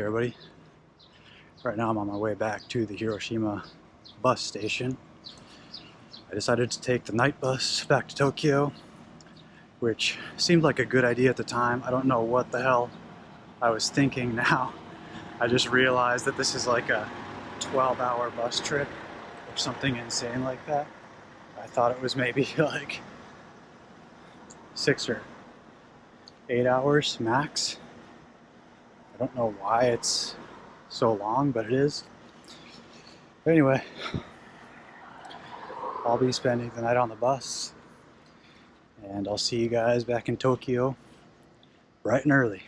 everybody. Right now I'm on my way back to the Hiroshima bus station. I decided to take the night bus back to Tokyo, which seemed like a good idea at the time. I don't know what the hell I was thinking now. I just realized that this is like a 12-hour bus trip or something insane like that. I thought it was maybe like 6 or 8 hours max. I don't know why it's so long, but it is. But anyway, I'll be spending the night on the bus, and I'll see you guys back in Tokyo bright and early.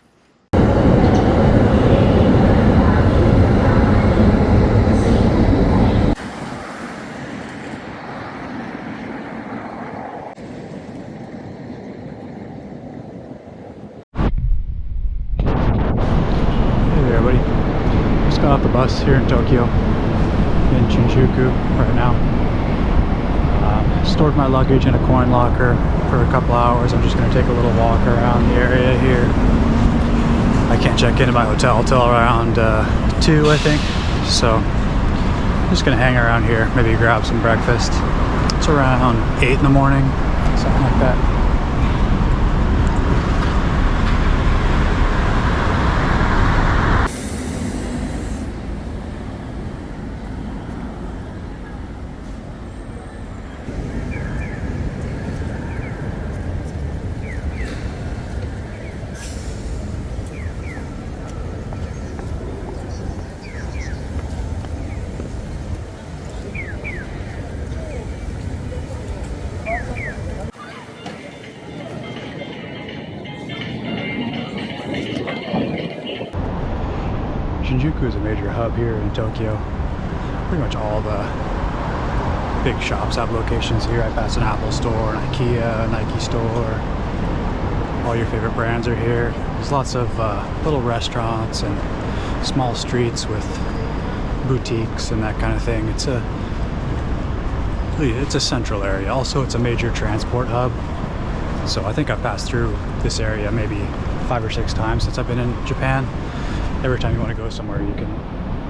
Got off the bus here in Tokyo, in Shinjuku right now. Stored my luggage in a coin locker for a couple hours. I'm just going to take a little walk around the area here. I can't check into my hotel till around 2, I think. So I'm just going to hang around here, maybe grab some breakfast. It's around 8 in the morning, something like that. Shinjuku is a major hub here in Tokyo. Pretty much all the big shops have locations here. I passed an Apple store, an IKEA, a Nike store. All your favorite brands are here. There's lots of little restaurants and small streets with boutiques and that kind of thing. It's a central area. Also, it's a major transport hub. So I think I've passed through this area maybe 5 or 6 times since I've been in Japan. Every time you want to go somewhere, you can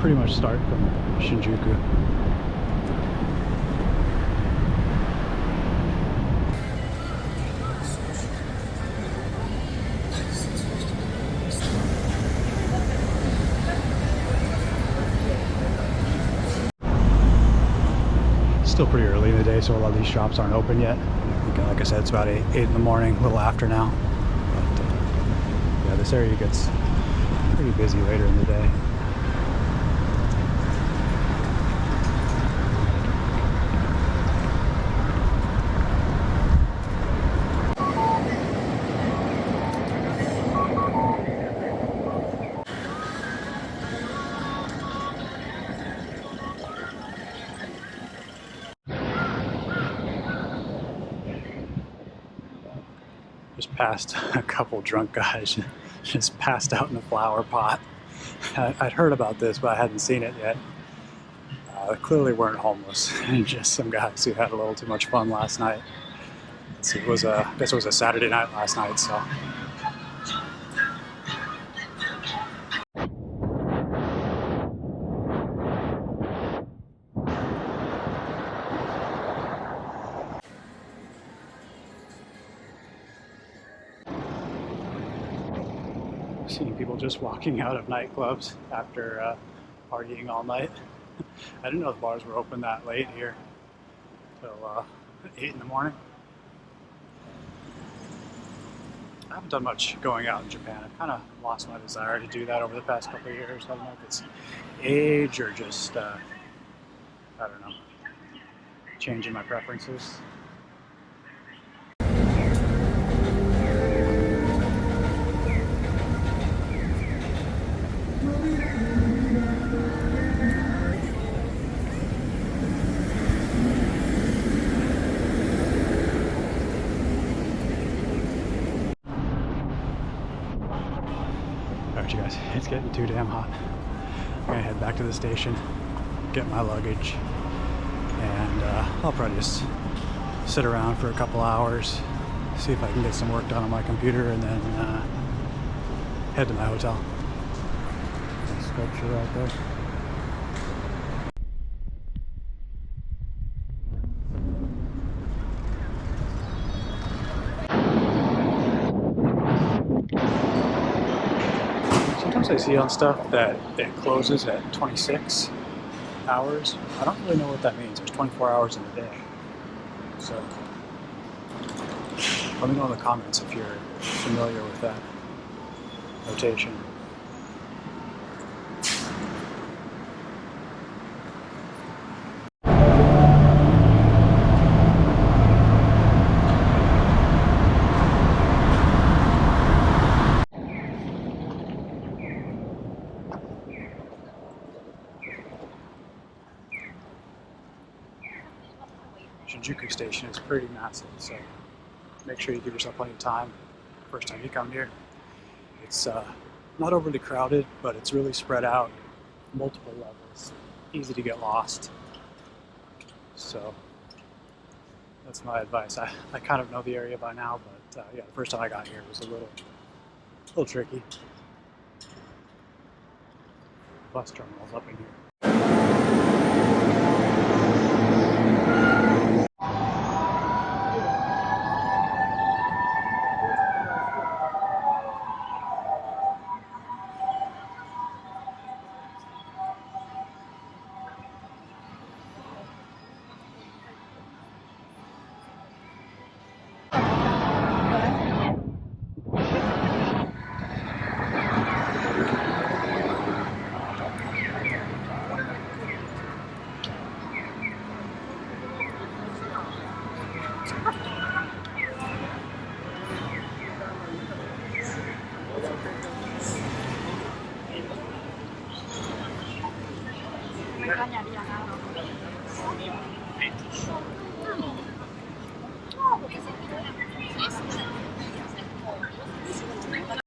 pretty much start from Shinjuku. Still pretty early in the day, so a lot of these shops aren't open yet. Like I said, it's about 8 in the morning, a little after now. But yeah, this area gets pretty busy later in the day. Just passed a couple drunk guys just passed out in a flower pot. I'd heard about this, but I hadn't seen it yet. They clearly weren't homeless, just some guys who had a little too much fun last night. I guess it was a Saturday night last night, so. Seeing people just walking out of nightclubs after partying all night. I didn't know the bars were open that late here, till 8 in the morning. I haven't done much going out in Japan. I've kind of lost my desire to do that over the past couple of years. I don't know if it's age or just, I don't know, changing my preferences. Alright you guys, it's getting too damn hot. I'm gonna head back to the station, get my luggage, and I'll probably just sit around for a couple hours, see if I can get some work done on my computer, and then head to my hotel. Thanks. sculpture right there. Sometimes I see on stuff that it closes at 26 hours. I don't really know what that means. There's 24 hours in a day. So let me know in the comments if you're familiar with that notation. Shinjuku Station is pretty massive, so make sure you give yourself plenty of time first time you come here. It's not overly crowded, but it's really spread out, multiple levels, easy to get lost. So that's my advice. I kind of know the area by now, but yeah, the first time I got here was a little tricky. Bus terminals up in here.